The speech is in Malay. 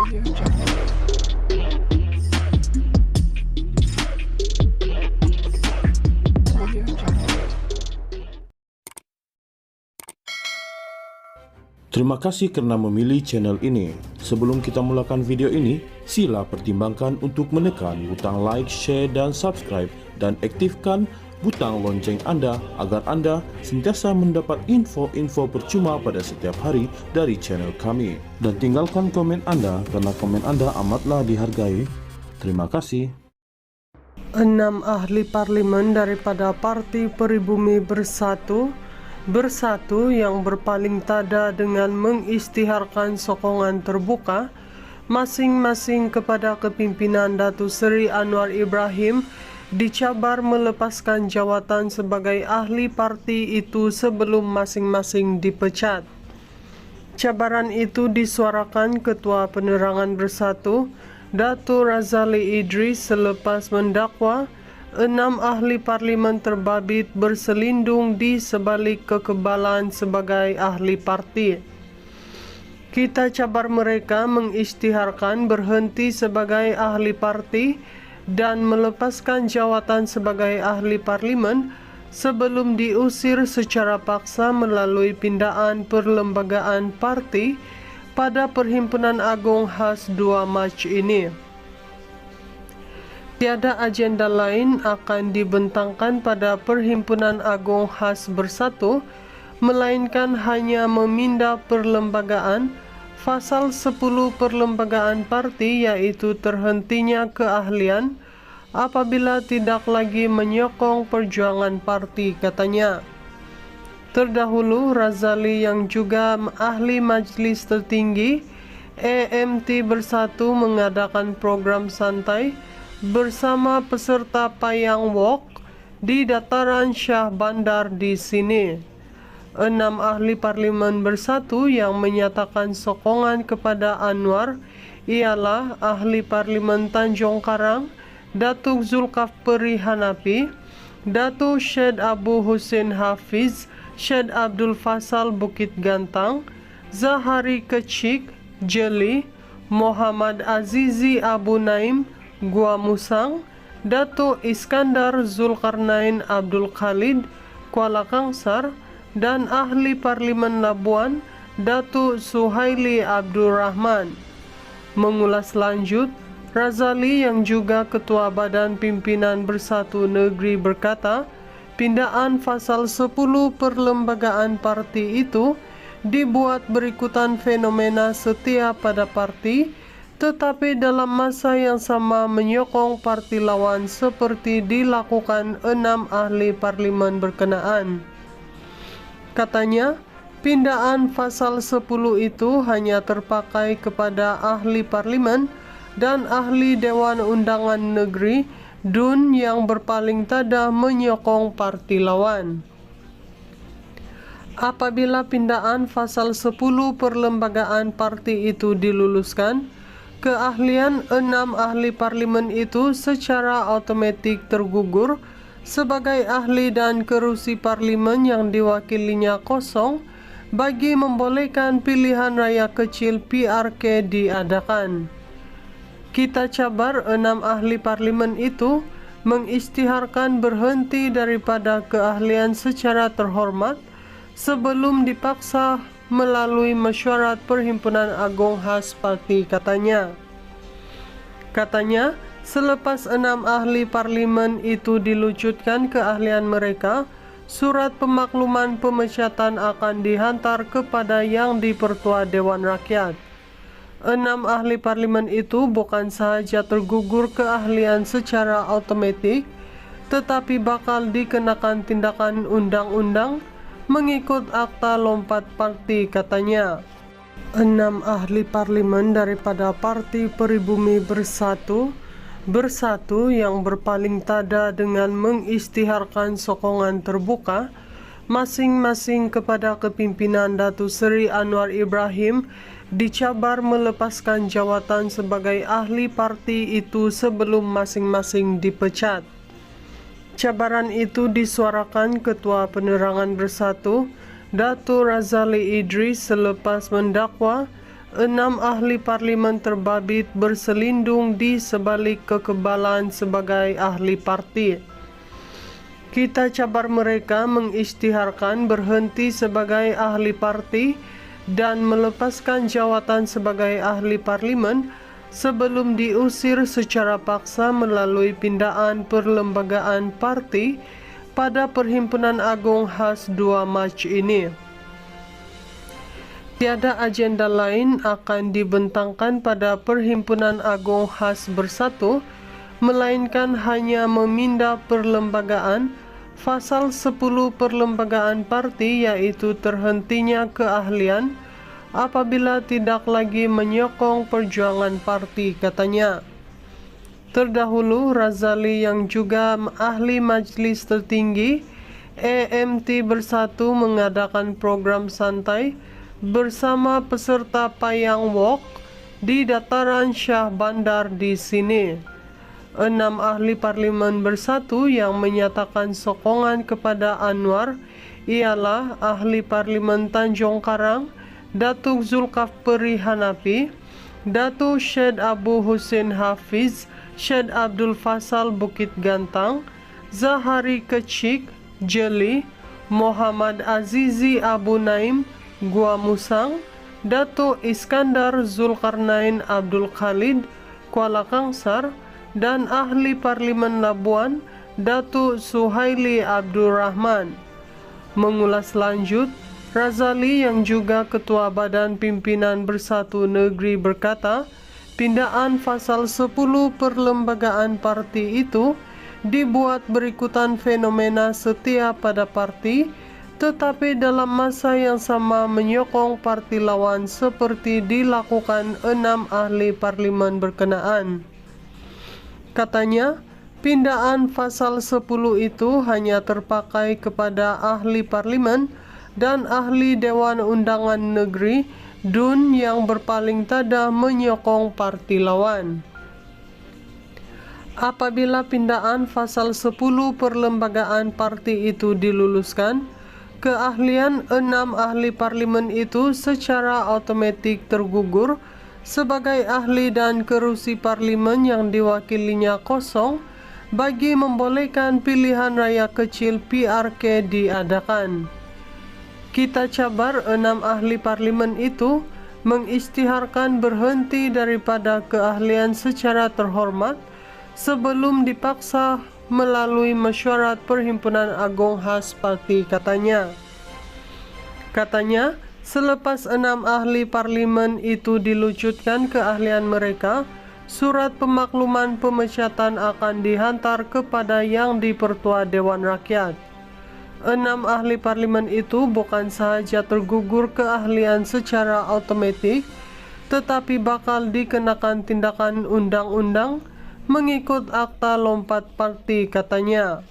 Terima kasih karena memilih channel ini. Sebelum kita mulakan video ini, sila pertimbangkan untuk menekan butang like, share, dan subscribe, dan aktifkan butang lonceng Anda agar Anda sentiasa mendapat info-info percuma pada setiap hari dari channel kami. Dan tinggalkan komen Anda karena komen Anda amatlah dihargai. Terima kasih. 6 ahli parlimen daripada Parti Peribumi Bersatu yang berpaling tada dengan mengisytiharkan sokongan terbuka masing-masing kepada kepimpinan Datuk Seri Anwar Ibrahim dicabar melepaskan jawatan sebagai ahli parti itu sebelum masing-masing dipecat. Cabaran itu disuarakan Ketua Penerangan Bersatu Datuk Razali Idris selepas mendakwa 6 ahli parlimen terbabit berselindung di sebalik kekebalan sebagai ahli parti. Kita cabar mereka mengisytiharkan berhenti sebagai ahli parti dan melepaskan jawatan sebagai ahli parlimen sebelum diusir secara paksa melalui pindaan perlembagaan parti pada Perhimpunan Agung khas 2 Mac ini. Tiada agenda lain akan dibentangkan pada Perhimpunan Agung khas Bersatu, melainkan hanya meminda perlembagaan Fasal 10 Perlembagaan Parti, iaitu terhentinya keahlian apabila tidak lagi menyokong perjuangan parti, katanya. Terdahulu, Razali yang juga ahli Majlis Tertinggi AMT Bersatu mengadakan program santai bersama peserta Payang Walk di dataran Shah Bandar di sini. 6 ahli parlimen Bersatu yang menyatakan sokongan kepada Anwar ialah ahli parlimen Tanjung Karang, Datuk Zulkafli Hanafi, Datuk Syed Abu Hussein Hafiz, Syed Abdul Fasal Bukit Gantang, Zahari Kecik Jeli, Muhammad Azizi Abu Naim Gua Musang, Datuk Iskandar Zulkarnain Abdul Khalid Kuala Kangsar, dan ahli parlimen Labuan Datuk Suhaili Abdul Rahman. Mengulas lanjut, Razali yang juga Ketua Badan Pimpinan Bersatu Negeri berkata, pindaan Fasal 10 Perlembagaan Parti itu dibuat berikutan fenomena setia pada parti, tetapi dalam masa yang sama menyokong parti lawan seperti dilakukan 6 ahli parlimen berkenaan. Katanya, pindaan Fasal 10 itu hanya terpakai kepada ahli parlimen dan ahli Dewan Undangan Negeri DUN yang berpaling tada menyokong parti lawan. Apabila pindaan Fasal 10 Perlembagaan Parti itu diluluskan, keahlian 6 ahli parlimen itu secara automatik tergugur sebagai ahli dan kerusi parlimen yang diwakilinya kosong bagi membolehkan pilihan raya kecil PRK diadakan. Kita cabar 6 ahli parlimen itu mengisytiharkan berhenti daripada keahlian secara terhormat sebelum dipaksa melalui mesyuarat Perhimpunan Agung khas parti, katanya. Katanya, selepas 6 ahli parlimen itu dilucutkan keahlian mereka, surat pemakluman pemecatan akan dihantar kepada Yang di-Pertua Dewan Rakyat. 6 ahli parlimen itu bukan sahaja tergugur keahlian secara automatik, tetapi bakal dikenakan tindakan undang-undang mengikut Akta Lompat Parti, katanya. 6 ahli parlimen daripada Parti Peribumi Bersatu yang berpaling tada dengan mengisytiharkan sokongan terbuka masing-masing kepada kepimpinan Datuk Seri Anwar Ibrahim dicabar melepaskan jawatan sebagai ahli parti itu sebelum masing-masing dipecat. Cabaran itu disuarakan Ketua Penerangan Bersatu Datuk Razali Idris selepas mendakwa 6 ahli parlimen terbabit berselindung di sebalik kekebalan sebagai ahli parti. Kita cabar mereka mengisytiharkan berhenti sebagai ahli parti dan melepaskan jawatan sebagai ahli parlimen sebelum diusir secara paksa melalui pindaan perlembagaan parti pada Perhimpunan Agung khas 2 Mac ini. Tiada agenda lain akan dibentangkan pada Perhimpunan Agung khas bersatu, melainkan hanya memindah perlembagaan Pasal 10 Perlembagaan Parti, yaitu terhentinya keahlian apabila tidak lagi menyokong perjuangan parti, katanya. Terdahulu, Razali yang juga ahli Majlis Tertinggi AMT Bersatu mengadakan program santai bersama peserta Payang Walk di dataran Syah Bandar di sini. 6 ahli parlimen bersatu yang menyatakan sokongan kepada Anwar ialah ahli parlimen Tanjung Karang, Datuk Zulkafli Hanafi, Datuk Syed Abu Hussein Hafiz, Syed Abdul Fasal Bukit Gantang, Zahari Kecik, Jeli, Muhammad Azizi Abu Naim, Gua Musang, Datuk Iskandar Zulkarnain Abdul Khalid, Kuala Kangsar, dan ahli parlimen Labuan, Datuk Suhaili Abdul Rahman. Mengulas lanjut, Razali yang juga Ketua Badan Pimpinan Bersatu Negeri berkata, pindaan pasal 10 Perlembagaan Parti itu dibuat berikutan fenomena setia pada parti, tetapi dalam masa yang sama menyokong parti lawan seperti dilakukan 6 ahli parlimen berkenaan. Katanya, pindaan pasal 10 itu hanya terpakai kepada ahli parlimen dan ahli Dewan Undangan Negeri DUN yang berpaling tada menyokong parti lawan. Apabila pindaan pasal 10 Perlembagaan Parti itu diluluskan, keahlian 6 ahli parlimen itu secara otomatik tergugur sebagai ahli dan kerusi parlimen yang diwakilinya kosong bagi membolehkan pilihan raya kecil PRK diadakan. Kita cabar 6 ahli parlimen itu mengisytiharkan berhenti daripada keahlian secara terhormat sebelum dipaksa melalui mesyuarat Perhimpunan Agung khas parti, katanya. Katanya, selepas 6 ahli parlimen itu dilucutkan keahlian mereka, surat pemakluman pemecatan akan dihantar kepada Yang di-Pertua Dewan Rakyat. 6 ahli parlimen itu bukan sahaja tergugur keahlian secara otomatik, tetapi bakal dikenakan tindakan undang-undang mengikut Akta Lompat Parti, katanya.